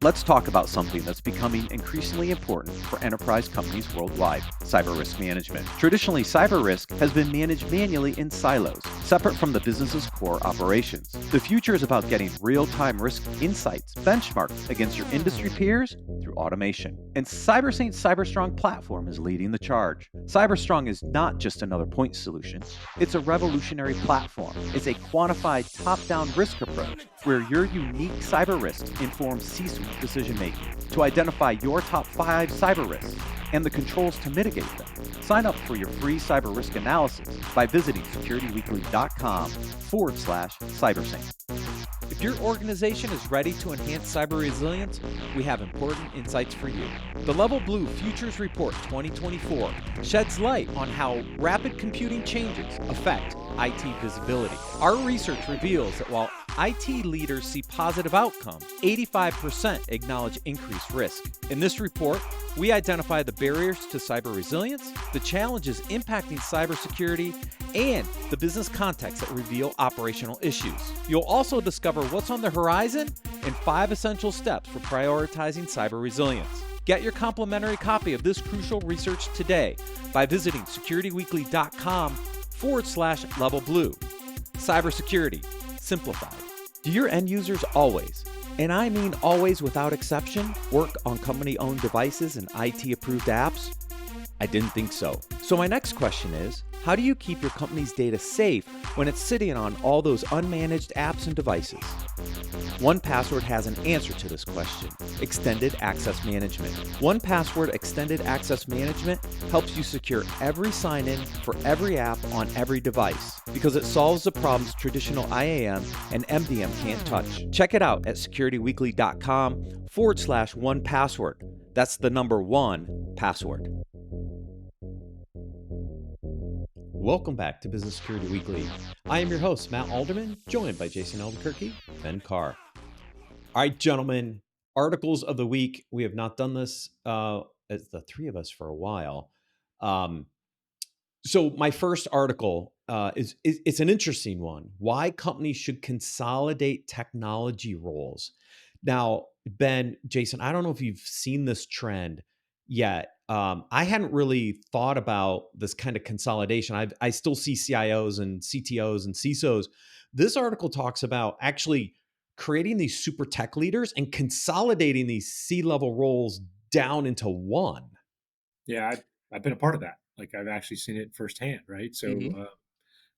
Let's talk about something that's becoming increasingly important for enterprise companies worldwide, cyber risk management. Traditionally, cyber risk has been managed manually in silos, separate from the business's core operations. The future is about getting real-time risk insights benchmarked against your industry peers through automation. And CyberSaint's CyberStrong platform is leading the charge. CyberStrong is not just another point solution. It's a revolutionary platform. It's a quantified top-down risk approach where your unique cyber risks inform C-suite decision-making to identify your top 5 cyber risks and the controls to mitigate them. Sign up for your free cyber risk analysis by visiting securityweekly.com/cybersaint. If your organization is ready to enhance cyber resilience, we have important insights for you. The Level Blue Futures Report 2024 sheds light on how rapid computing changes affect IT visibility. Our research reveals that while IT leaders see positive outcomes, 85% acknowledge increased risk. In this report, we identify the barriers to cyber resilience, the challenges impacting cybersecurity, and the business context that reveal operational issues. You'll also discover what's on the horizon and 5 essential steps for prioritizing cyber resilience. Get your complimentary copy of this crucial research today by visiting securityweekly.com/level blue. Cybersecurity, simplified. Do your end users always, and I mean always without exception, work on company-owned devices and IT-approved apps? I didn't think so. So my next question is, how do you keep your company's data safe when it's sitting on all those unmanaged apps and devices? 1Password has an answer to this question: Extended Access Management. 1Password Extended Access Management helps you secure every sign-in for every app on every device because it solves the problems traditional IAM and MDM can't touch. Check it out at securityweekly.com/1Password. That's the number 1 password. Welcome back to Business Security Weekly. I am your host, Matt Alderman, joined by Jason Albuquerque, Ben Carr. All right, gentlemen, articles of the week. We have not done this as the 3 of us for a while. So my first article is it's an interesting one. Why companies should consolidate technology roles. Now, Ben, Jason, I don't know if you've seen this trend yet. I hadn't really thought about this kind of consolidation. I still see CIOs and CTOs and CISOs. This article talks about actually creating these super tech leaders and consolidating these C-level roles down into one. Yeah, I've been a part of that. Like, I've actually seen it firsthand, right? So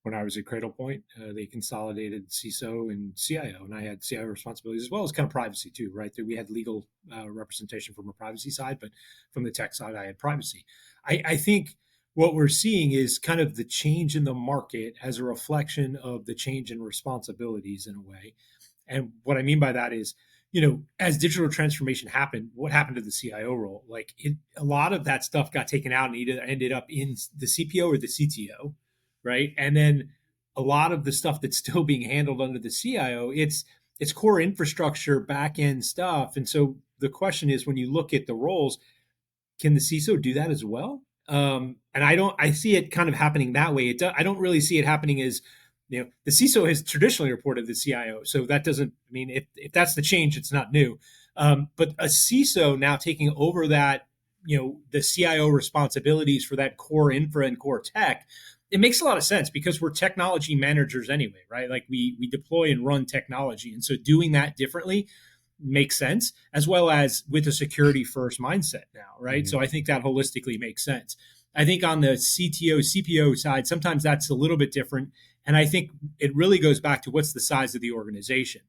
when I was at Cradlepoint, they consolidated CISO and CIO, and I had CIO responsibilities as well as kind of privacy too, right? We had legal representation from a privacy side, but from the tech side, I had privacy. I think what we're seeing is kind of the change in the market as a reflection of the change in responsibilities in a way. And what I mean by that is, as digital transformation happened, what happened to the CIO role? Like, a lot of that stuff got taken out and either ended up in the CPO or the CTO, right? And then a lot of the stuff that's still being handled under the CIO, it's core infrastructure, back end stuff. And so the question is, when you look at the roles, can the CISO do that as well? And I see it kind of happening that way. I don't really see it happening as, the CISO has traditionally reported the CIO. So that doesn't, if that's the change, it's not new. But a CISO now taking over that, the CIO responsibilities for that core infra and core tech, it makes a lot of sense because we're technology managers anyway, right? Like we deploy and run technology. And so doing that differently makes sense, as well as with a security first mindset now, right? Mm-hmm. So I think that holistically makes sense. I think on the CTO, CPO side, sometimes that's a little bit different. And I think it really goes back to what's the size of the organization.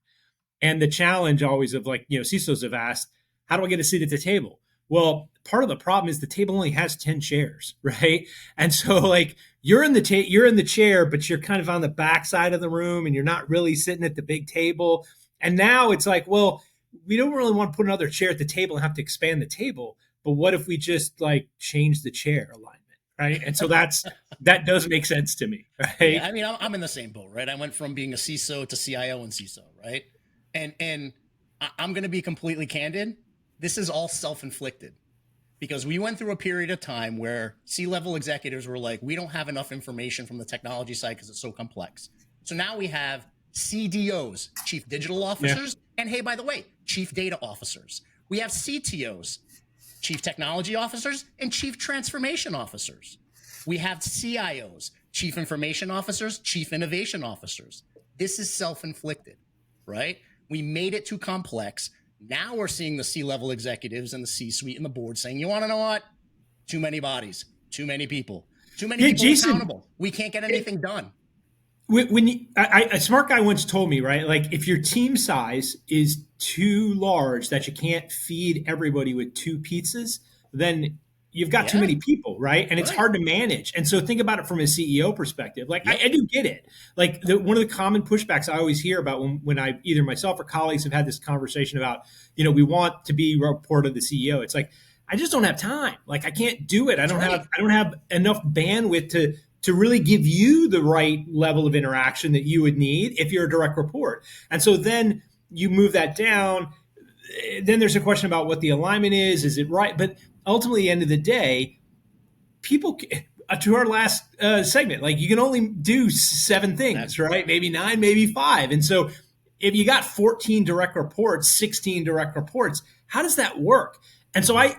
And the challenge always of CISOs have asked, how do I get a seat at the table? Well, part of the problem is the table only has 10 chairs, right? And so you're in the chair, but you're kind of on the back side of the room and you're not really sitting at the big table. And now it's like, well, we don't really want to put another chair at the table and have to expand the table. But what if we just change the chair alignment? Right. And so that does make sense to me. Right. Yeah, I'm in the same boat. Right. I went from being a CISO to CIO and CISO. Right. And I'm going to be completely candid. This is all self-inflicted because we went through a period of time where C-level executives were like, we don't have enough information from the technology side because it's so complex. So now we have CDOs, chief digital officers, and hey, by the way, chief data officers. We have CTOs, chief technology officers, and chief transformation officers. We have CIOs, chief information officers, chief innovation officers. This is self-inflicted, right? We made it too complex. Now we're seeing the C-level executives and the C-suite and the board saying, you want to know what? Too many bodies, too many people, too many people Jason, accountable. We can't get anything done. When a smart guy once told me, right, like if your team size is too large that you can't feed everybody with 2 pizzas, then you've got too many people, right? And it's hard to manage. And so think about it from a CEO perspective. Like I do get it. Like one of the common pushbacks I always hear about when I either myself or colleagues have had this conversation about, we want to be report of the CEO. It's like, I just don't have time. Like I can't do it. I don't have enough bandwidth to really give you the right level of interaction that you would need if you're a direct report. And so then you move that down. Then there's a question about what the alignment is. Is it right? But ultimately, at the end of the day, people, to our last segment, like you can only do 7 things, right? Maybe 9, maybe 5. And so if you got 14 direct reports, 16 direct reports, how does that work? And so I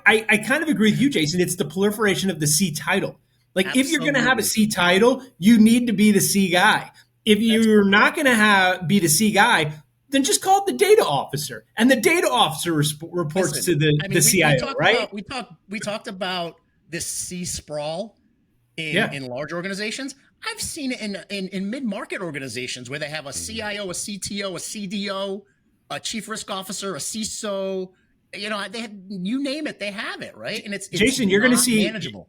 kind of agree with you, Jason. It's the proliferation of the C title. Like if you're going to have a C title, you need to be the C guy. If you're not going to be the C guy, then just call it the data officer, and the data officer reports to the CIO, right? We talked about this C sprawl in large organizations. I've seen it in mid-market organizations where they have a CIO, a CTO, a CDO, a chief risk officer, a CISO. They have, you name it, they have it, right? And it's Jason, you're going to see manageable.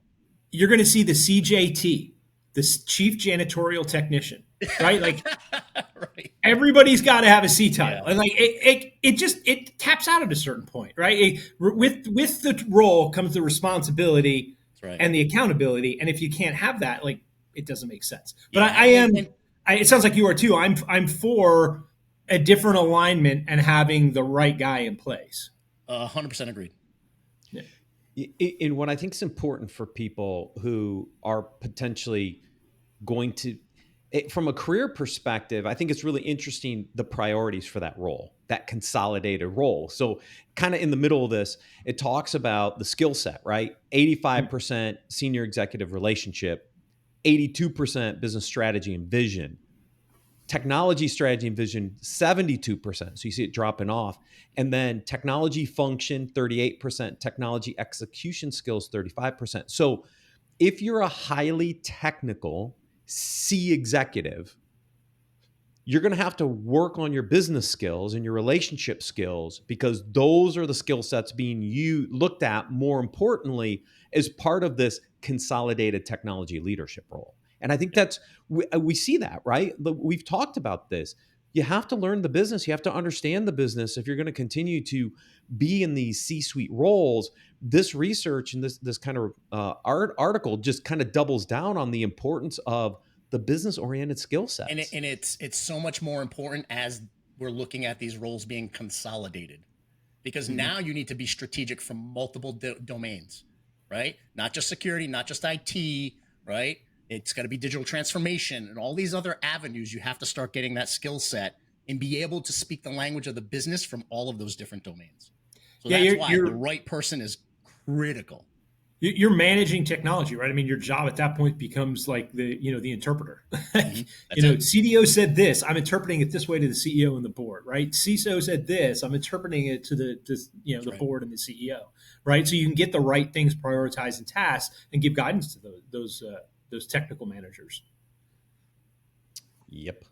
You're going to see the CJT, the chief janitorial technician, right? Like right. Everybody's got to have a C title, and like it taps out at a certain point, right? With the role comes the responsibility and the accountability, and if you can't have that, like it doesn't make sense. But it sounds like you are too. I'm for a different alignment and having the right guy in place. 100% agreed. And what I think is important for people who are potentially going to, from a career perspective, I think it's really interesting the priorities for that role, that consolidated role. So kind of in the middle of this, it talks about the skill set, right? 85% senior executive relationship, 82% business strategy and vision, technology strategy and vision, 72%. So you see it dropping off. And then technology function, 38%, technology execution skills, 35%. So if you're a highly technical C executive, you're going to have to work on your business skills and your relationship skills, because those are the skill sets being looked at more importantly as part of this consolidated technology leadership role. And I think we see that, right? We've talked about this. You have to learn the business. You have to understand the business if you're going to continue to be in these C-suite roles. This research and this kind of article just kind of doubles down on the importance of the business-oriented skill sets. And it's so much more important as we're looking at these roles being consolidated, because now you need to be strategic from multiple domains, right? Not just security, not just IT, right? It's got to be digital transformation and all these other avenues. You have to start getting that skill set and be able to speak the language of the business from all of those different domains. So that's why the right person is critical. You're managing technology, right? I mean, your job at that point becomes like the interpreter. CDO said this, I'm interpreting it this way to the CEO and the board, right? CISO said this, I'm interpreting it to the board and the CEO, right? So you can get the right things prioritized and tasked and give guidance to those technical managers. Yep.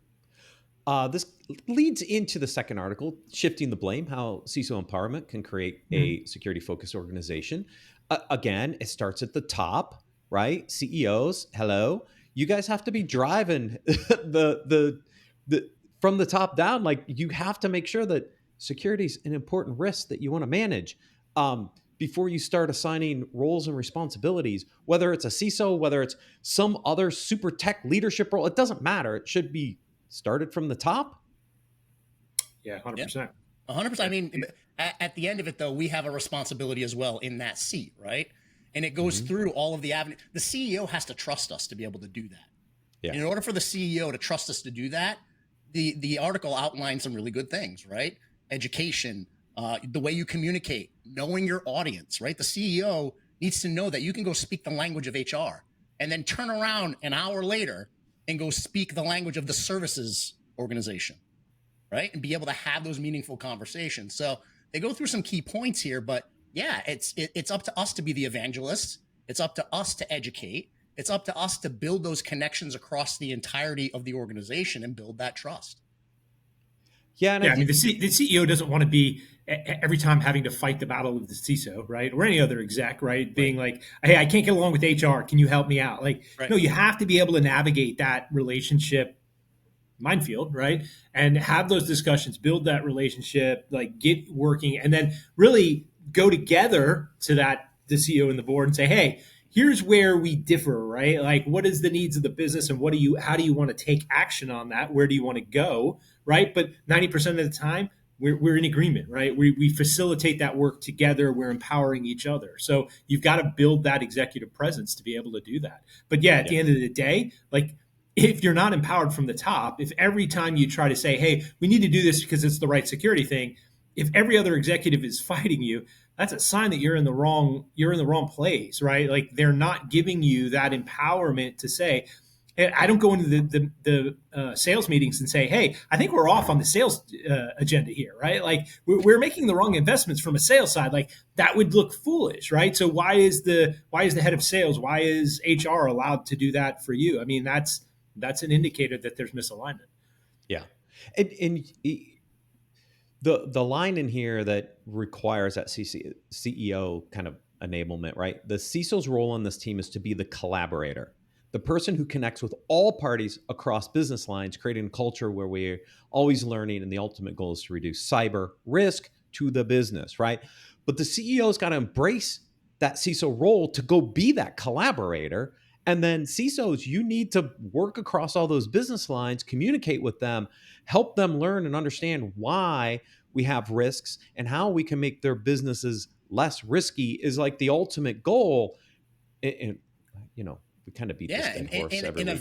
This leads into the second article, Shifting the Blame, How CISO Empowerment Can Create a Security-Focused Organization. Again, it starts at the top, right? CEOs, hello. You guys have to be driving the from the top down. Like, you have to make sure that security is an important risk that you want to manage. Before you start assigning roles and responsibilities, whether it's a CISO, whether it's some other super tech leadership role, it doesn't matter. It should be started from the top. Yeah, 100%. 100%. I mean, at the end of it, though, we have a responsibility as well in that seat, right? And it goes through all of the avenues. The CEO has to trust us to be able to do that. Yeah. In order for the CEO to trust us to do that, the article outlines some really good things, right? Education, the way you communicate, knowing your audience, right? The CEO needs to know that you can go speak the language of HR and then turn around an hour later and go speak the language of the services organization, right? And be able to have those meaningful conversations. So they go through some key points here, but yeah, it's up to us to be the evangelists. It's up to us to educate. It's up to us to build those connections across the entirety of the organization and build that trust. Yeah, and Yeah, I mean, the CEO doesn't want to be every time having to fight the battle of the CISO, right? Or any other exec, right? Being like, hey, I can't get along with HR. Can you help me out? Like, no, you have to be able to navigate that relationship minefield, right? And have those discussions, build that relationship, like get working, and then really go together to that, the CEO and the board, and say, hey, here's where we differ, right? Like, what is the needs of the business, and how do you want to take action on that? Where do you want to go, right? But 90% of the time, we're in agreement, right? We facilitate that work together. We're empowering each other. So you've got to build that executive presence to be able to do that. But yeah, at the end of the day, like, if you're not empowered from the top, if every time you try to say, hey, we need to do this because it's the right security thing, if every other executive is fighting you, that's a sign that you're in the wrong place, right? Like, they're not giving you that empowerment to say, hey, I don't go into the sales meetings and say, hey, I think we're off on the sales agenda here, right? Like, we're making the wrong investments from a sales side. Like, that would look foolish, right? So why is the head of sales, why is HR allowed to do that for you? I mean, that's an indicator that there's misalignment. Yeah. And the line in here that requires that CEO kind of enablement, right? The CISO's role on this team is to be the collaborator, the person who connects with all parties across business lines, creating a culture where we're always learning, and the ultimate goal is to reduce cyber risk to the business, right? But the CEO's got to embrace that CISO role to go be that collaborator. And then CISOs, you need to work across all those business lines, communicate with them, help them learn and understand why we have risks and how we can make their businesses less risky is like the ultimate goal. And we kind of beat this dead horse every and week.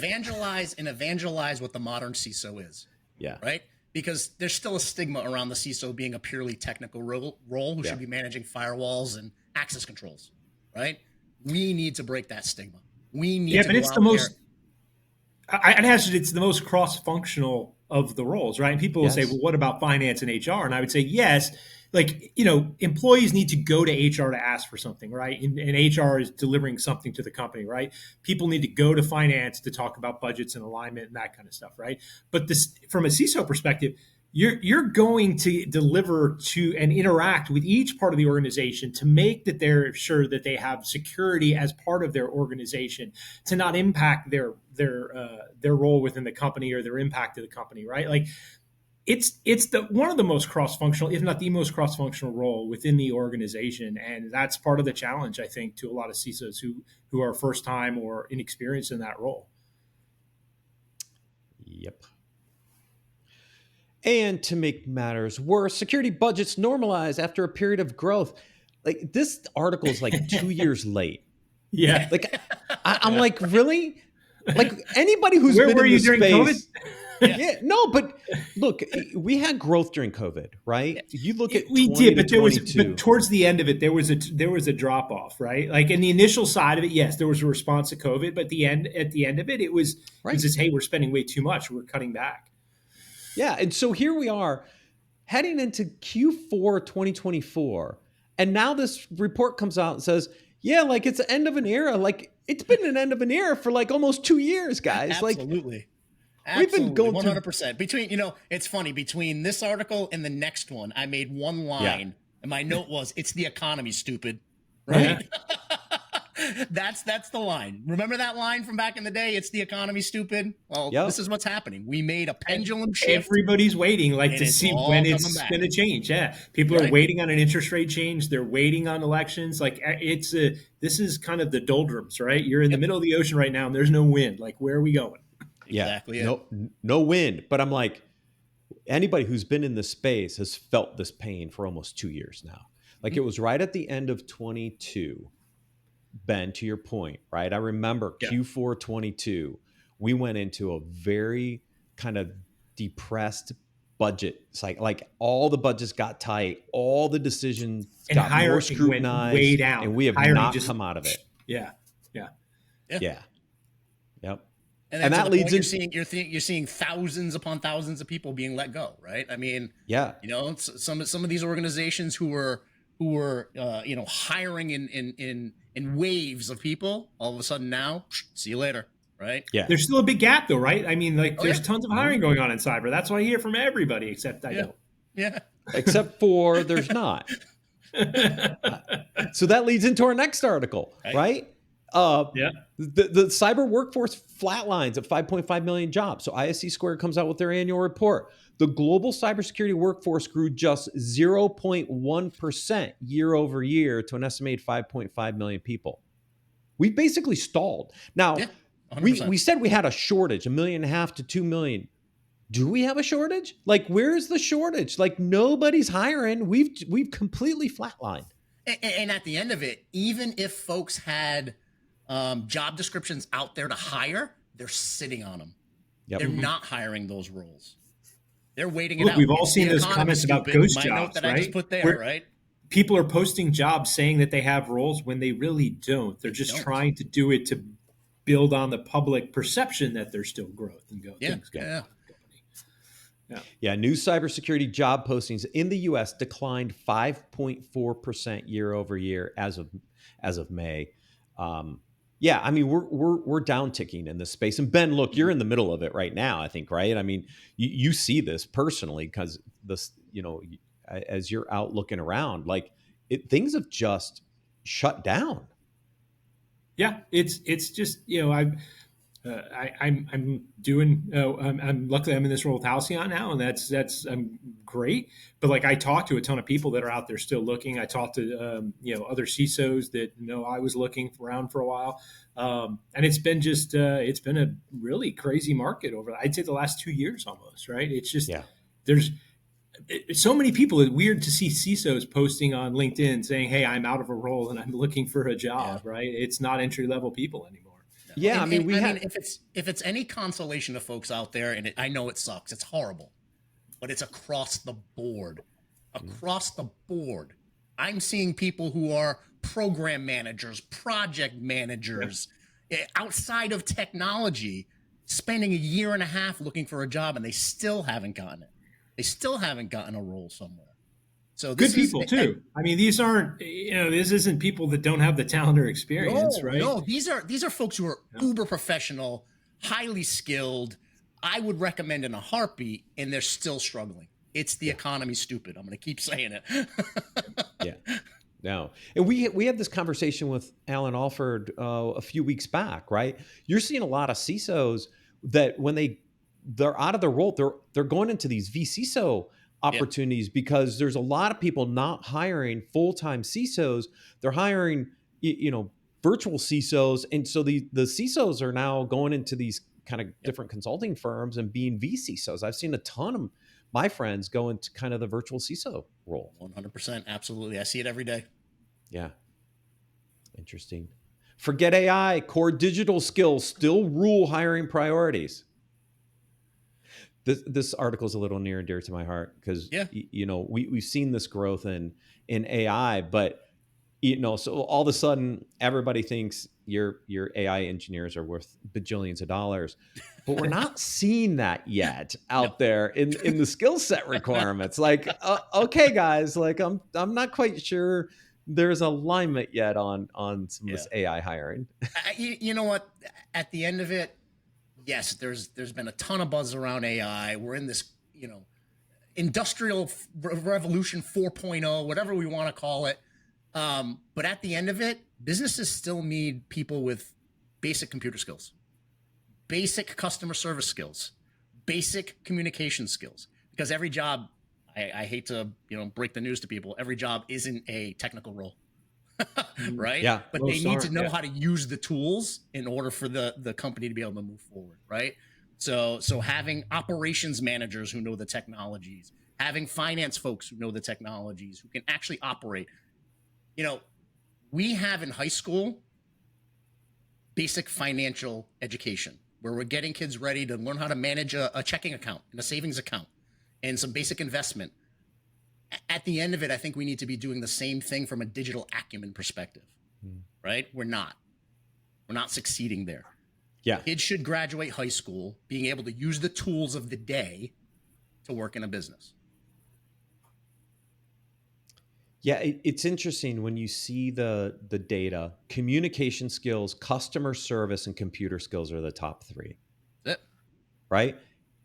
evangelize what the modern CISO is. Yeah. Right? Because there's still a stigma around the CISO being a purely technical role who should be managing firewalls and access controls. Right? We need to break that stigma. We need to but it's the most. I'd hazard it's the most cross-functional of the roles, right? And people will say, well, what about finance and HR? And I would say, yes, like, employees need to go to HR to ask for something, right? And HR is delivering something to the company, right? People need to go to finance to talk about budgets and alignment and that kind of stuff, right? But this, from a CISO perspective, you're going to deliver to and interact with each part of the organization to make that they're sure that they have security as part of their organization, to not impact their role within the company or their impact to the company, right? Like, it's the one of the most cross-functional, if not the most cross-functional role within the organization, and that's part of the challenge, I think, to a lot of CISOs who are first time or inexperienced in that role. Yep. And to make matters worse, security budgets normalize after a period of growth. Like, this article is like 2 years late. Yeah. Like, I'm like, really? Like, anybody who's been in the space. COVID? Yeah, no, but look, we had growth during COVID, right? You look at we did, but towards the end of it, there was a drop off, right? Like, in the initial side of it, yes, there was a response to COVID, but at the end of it, it was just, hey, we're spending way too much, we're cutting back. Yeah, and so here we are heading into Q4 2024, and now this report comes out and says, yeah, like, it's the end of an era. Like, it's been an end of an era for like almost 2 years, guys. Absolutely. We've been going 100%. Between, it's funny, between this article and the next one, I made one line, and my note was, "It's the economy, stupid." Right? That's the line. Remember that line from back in the day? It's the economy, stupid. Well, this is what's happening. We made a pendulum shift. Everybody's waiting, to see when it's going to change. Yeah, people are waiting on an interest rate change. They're waiting on elections. Like, this is kind of the doldrums, right? You're in the middle of the ocean right now, and there's no wind. Like, where are we going? Exactly. No wind. But I'm like, anybody who's been in this space has felt this pain for almost 2 years now. Like, it was right at the end of 22, Ben, to your point, right? I remember Q4 22, we went into a very kind of depressed budget cycle. Like all the budgets got tight, all the decisions And got more hiring went scrutinized, way down. and we have Hiring not just come out of it. Yeah. Yeah. Yeah. Yep. And then that to the leads point you're seeing thousands upon thousands of people being let go, right? I mean, yeah, you know, some of these organizations who were you know, hiring in waves of people, all of a sudden now, see you later, right? yeah. There's still a big gap though, right? I mean, like there's yeah. tons of hiring going on in cyber. That's what I hear from everybody, except I don't. Yeah. Except for there's not. So that leads into our next article, right? Yeah. The cyber workforce flatlines at 5.5 million jobs. So ISC Squared comes out with their annual report. The global cybersecurity workforce grew just 0.1% year over year to an estimated 5.5 million people. We basically stalled. Now, we said we had a shortage, 1.5 million to 2 million. Do we have a shortage? Like, where's the shortage? Like, nobody's hiring. We've completely flatlined. And at the end of it, even if folks had job descriptions out there to hire, they're sitting on them. Yep. They're not hiring those roles. They're waiting it out. We've all seen those comments about ghost jobs, that right? I just put there, right? People are posting jobs saying that they have roles when they really don't. They're just trying to do it to build on the public perception that there's still growth and things going on. Yeah, new cybersecurity job postings in the U.S. declined 5.4% year over year as of May. Yeah, I mean we're down ticking in this space. And Ben, look, you're in the middle of it right now, I think, right? I mean, you see this personally because this, you know, as you're out looking around, like things have just shut down. Yeah, it's just, you know, I'm doing. I'm luckily I'm in this role with Halcyon now, and that's great. But like I talked to a ton of people that are out there still looking. I talked to you know, other CISOs that know I was looking around for a while, and it's been a really crazy market over, I'd say, the last 2 years almost. Right? It's just there's so many people. It's weird to see CISOs posting on LinkedIn saying, "Hey, I'm out of a role and I'm looking for a job." Right? It's not entry level people anymore. Yeah, I mean, if it's any consolation to folks out there, and I know it sucks, it's horrible, but it's across the board. Across the board, I'm seeing people who are program managers, project managers, outside of technology, spending 1.5 years looking for a job, and they still haven't gotten it. They still haven't gotten a role somewhere. So good people too. I mean, these aren't, you know, this isn't people that don't have the talent or experience, right? No, these are folks who are uber professional, highly skilled. I would recommend in a heartbeat, and they're still struggling. It's the economy, stupid. I'm going to keep saying it. No, and we had this conversation with Alan Alford a few weeks back, right? You're seeing a lot of CISOs that when they're out of their role, they're going into these vCISO opportunities because there's a lot of people not hiring full-time CISOs. They're hiring, you know, virtual CISOs. And so the CISOs are now going into these kind of different consulting firms and being vCISOs. I've seen a ton of my friends go into kind of the virtual CISO role. 100%. Absolutely. I see it every day. Yeah. Interesting. Forget AI, core digital skills still rule hiring priorities. This article is a little near and dear to my heart because you know we've seen this growth in AI, but you know, so all of a sudden everybody thinks your AI engineers are worth bajillions of dollars, but we're not seeing that yet out there in the skill set requirements. Like, okay, guys, like I'm not quite sure there's alignment yet on some of this AI hiring. You know what? At the end of it, yes, there's been a ton of buzz around AI. We're in this, you know, industrial revolution 4.0, whatever we want to call it. But at the end of it, businesses still need people with basic computer skills, basic customer service skills, basic communication skills, because every job, I hate to, you know, break the news to people, every job isn't a technical role. Right? Yeah. But they need to know how to use the tools in order for the company to be able to move forward, right? So having operations managers who know the technologies, having finance folks who know the technologies, who can actually operate. You know, we have in high school basic financial education. where we're getting kids ready to learn how to manage a checking account and a savings account and some basic investment. At the end of it, I think we need to be doing the same thing from a digital acumen perspective, right? We're not succeeding there. Yeah. Kids should graduate high school being able to use the tools of the day to work in a business. Yeah, it's interesting when you see the data. Communication skills, customer service, and computer skills are the top 3. That's it. Right?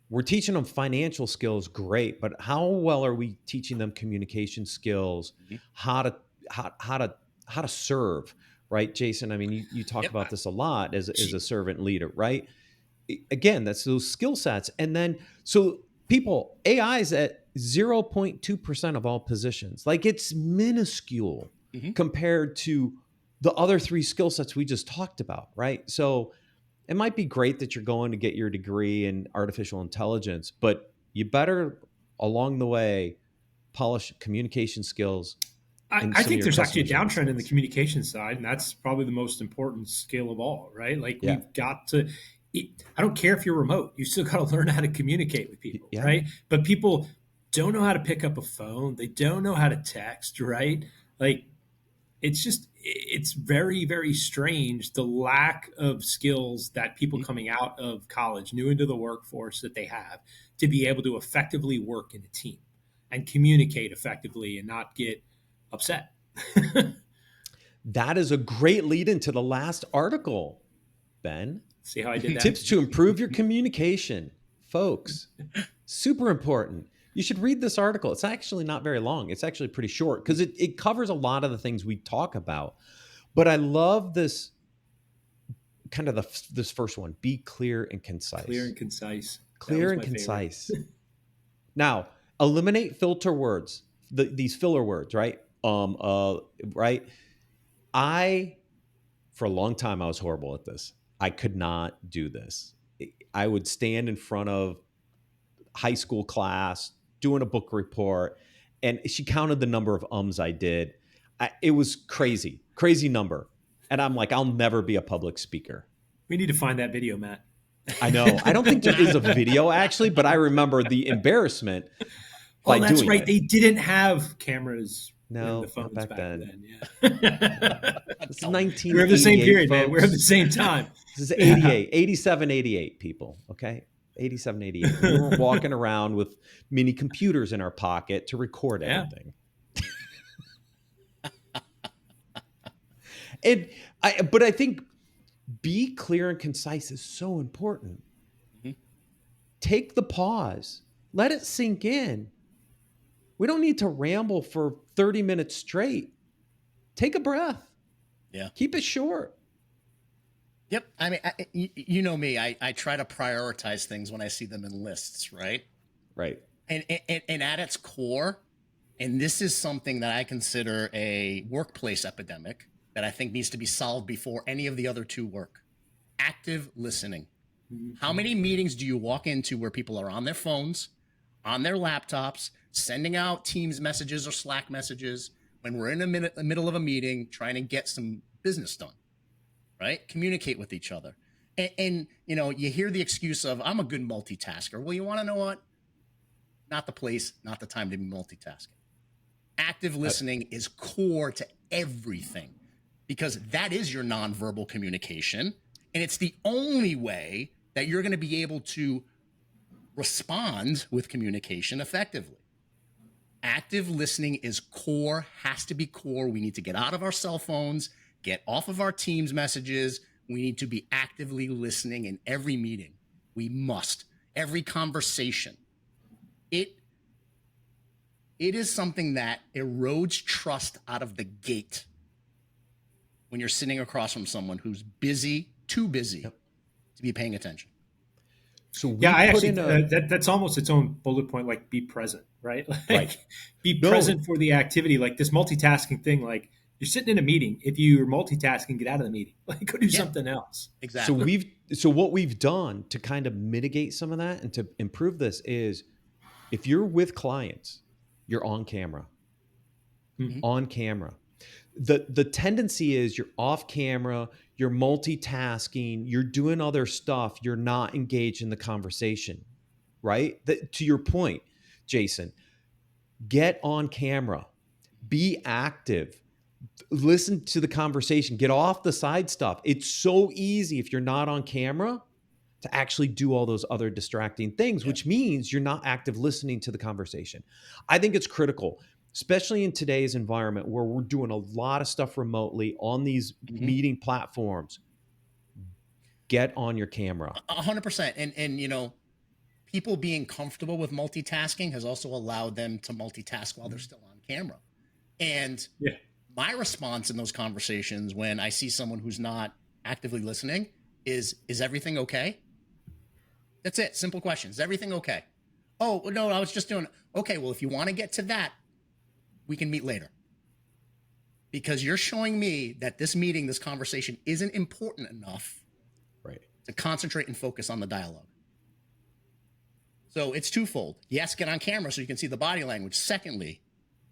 We're teaching them financial skills, great, but how well are we teaching them communication skills, how to serve, right, Jason? I mean, you talk about this a lot as a servant leader, right? Again, that's those skill sets. And then, so people, AI is at 0.2% of all positions. Like, it's minuscule compared to the other 3 skill sets we just talked about, right? So it might be great that you're going to get your degree in artificial intelligence, but you better, along the way, polish communication skills. I think there's actually a downtrend in the communication side, and that's probably the most important skill of all, right? Like, we've got to, I don't care if you're remote, you still got to learn how to communicate with people, right? But people don't know how to pick up a phone. They don't know how to text, right? Like, it's very, very strange, the lack of skills that people coming out of college, new into the workforce, that they have to be able to effectively work in a team and communicate effectively and not get upset. That is a great lead into the last article, Ben. See how I did that? Tips to improve your communication, folks. Super important. You should read this article. It's actually not very long. It's actually pretty short because it covers a lot of the things we talk about. But I love this kind of this first one. Be clear and concise. Clear and concise. Clear and concise. Now, eliminate filter words. These filler words, right? Right. For a long time, I was horrible at this. I could not do this. I would stand in front of high school class doing a book report, and she counted the number of ums I did. It was crazy number. And I'm like, I'll never be a public speaker. We need to find that video, Matt. I know. I don't think there is a video actually, but I remember the embarrassment. Oh, that's right. They didn't have cameras. No, the phones not back then. Yeah. This is 1988. We're of the same period, folks. man. We're of the same time. This is 88, 87, 88 people. Okay. 87, 88. We were walking around with mini computers in our pocket to record everything. But I think be clear and concise is so important. Take the pause. Let it sink in. We don't need to ramble for 30 minutes straight. Take a breath. Yeah. Keep it short. Yep. I mean, you know me, I try to prioritize things when I see them in lists, right? Right. And at its core, and this is something that I consider a workplace epidemic that I think needs to be solved before any of the other 2 work. Active listening. How many meetings do you walk into where people are on their phones, on their laptops, sending out Teams messages or Slack messages when we're in the middle of a meeting trying to get some business done, right? Communicate with each other. And you know, you hear the excuse of, I'm a good multitasker. Well, you want to know what? Not the place, not the time to be multitasking. Active listening is core to everything because that is your nonverbal communication. And it's the only way that you're going to be able to respond with communication effectively. Active listening is core, has to be core. We need to get out of our cell phones, get off of our Teams messages. We need to be actively listening in every meeting. We must. Every conversation. It is something that erodes trust out of the gate when you're sitting across from someone who's busy, too busy to be paying attention. So I actually that's almost its own bullet point. Like, be present, right? Like, be present for the activity. Like, this multitasking thing. Like, you're sitting in a meeting. If you're multitasking, get out of the meeting. Like, go do something else. Exactly. So what we've done to kind of mitigate some of that and to improve this is, if you're with clients, you're on camera. On camera. The tendency is you're off camera, you're multitasking, you're doing other stuff, you're not engaged in the conversation, right? To your point, Jason, get on camera, be active, listen to the conversation, get off the side stuff. It's so easy if you're not on camera to actually do all those other distracting things, which means you're not active listening to the conversation. I think it's critical, especially in today's environment where we're doing a lot of stuff remotely on these meeting platforms. Get on your camera. 100%. And people being comfortable with multitasking has also allowed them to multitask while they're still on camera. And my response in those conversations when I see someone who's not actively listening is everything okay? That's it. Simple question. Is everything okay? Oh, no, I was just doing, okay, well, if you want to get to that, we can meet later. Because you're showing me that this meeting, this conversation isn't important enough to concentrate and focus on the dialogue. So it's twofold. Yes, get on camera so you can see the body language. Secondly,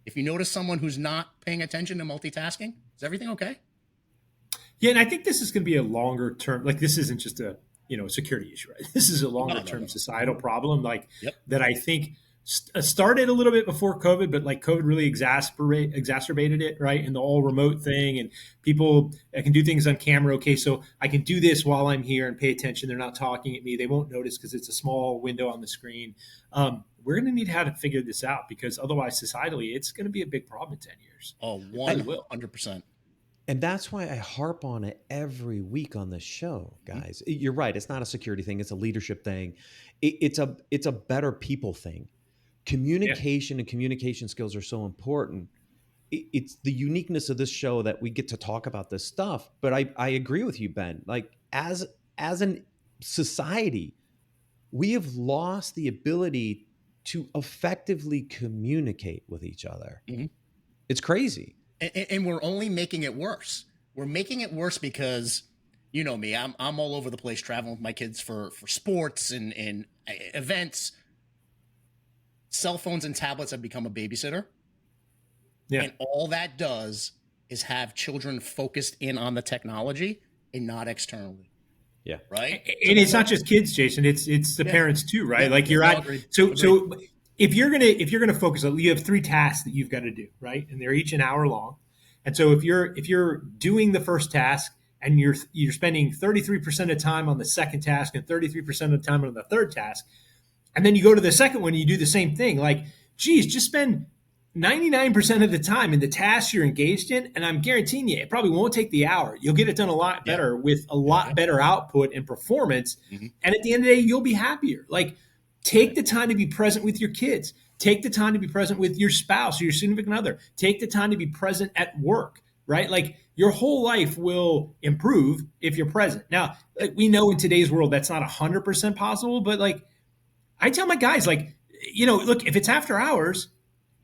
if you notice someone who's not paying attention to multitasking, is everything okay? Yeah, and I think this is going to be a longer term, like this isn't just a security issue, right? This is a longer term societal problem, that I think started a little bit before COVID, but like COVID really exacerbated it, right? And the all remote thing, and people can do things on camera. Okay, so I can do this while I'm here and pay attention. They're not talking at me. They won't notice because it's a small window on the screen. We're going to need how to figure this out, because otherwise, societally, it's going to be a big problem in 10 years. Oh, 100%. And that's why I harp on it every week on the show, guys. You're right. It's not a security thing. It's a leadership thing. It's a better people thing. Communication and communication skills are so important. It's the uniqueness of this show that we get to talk about this stuff. But I agree with you, Ben. Like as an society, we have lost the ability to effectively communicate with each other. It's crazy. And we're only making it worse. We're making it worse because, you know me, I'm all over the place traveling with my kids for sports and events. Cell phones and tablets have become a babysitter. Yeah. And all that does is have children focused in on the technology and not externally. Yeah. Right. And it's not just kids, Jason. It's the parents too, right? Like you're at so if you're gonna focus, you have 3 tasks that you've got to do, right? And they're each an hour long. And so if you're doing the first task and you're spending 33% of time on the second task and 33% of the time on the third task, and then you go to the second one and you do the same thing, like, geez, just spend 99% of the time in the tasks you're engaged in, and I'm guaranteeing you, it probably won't take the hour. You'll get it done a lot better with a lot better output and performance. And at the end of the day, you'll be happier. Like, take the time to be present with your kids. Take the time to be present with your spouse or your significant other. Take the time to be present at work, right? Like, your whole life will improve if you're present. Now, like, we know in today's world that's not 100% possible, but like, I tell my guys, like, look, if it's after hours,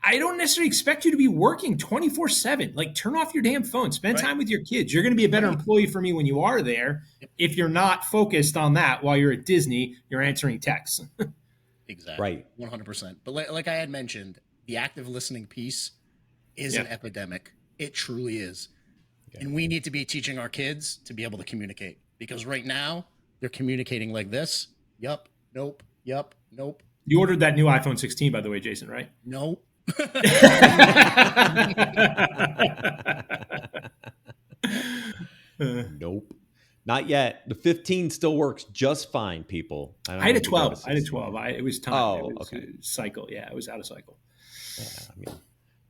I don't necessarily expect you to be working 24/7. Like, turn off your damn phone, spend time with your kids. You're going to be a better employee for me when you are there. If you're not focused on that while you're at Disney, you're answering texts. Exactly. Right. 100%. But like I had mentioned, the active listening piece is an epidemic. It truly is. Okay. And we need to be teaching our kids to be able to communicate, because right now they're communicating like this. Yup. Nope. Yup. Nope. You ordered that new iPhone 16, by the way, Jason, right? Nope. Nope. Not yet. The 15 still works just fine, people. I had a 12. It was time. Oh, it was okay. A cycle. Yeah, it was out of cycle. Yeah, I mean,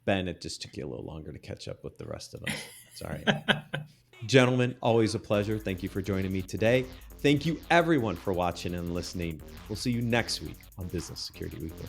Ben, it just took you a little longer to catch up with the rest of us. It's all right. Gentlemen, always a pleasure. Thank you for joining me today. Thank you, everyone, for watching and listening. We'll see you next week on Business Security Weekly.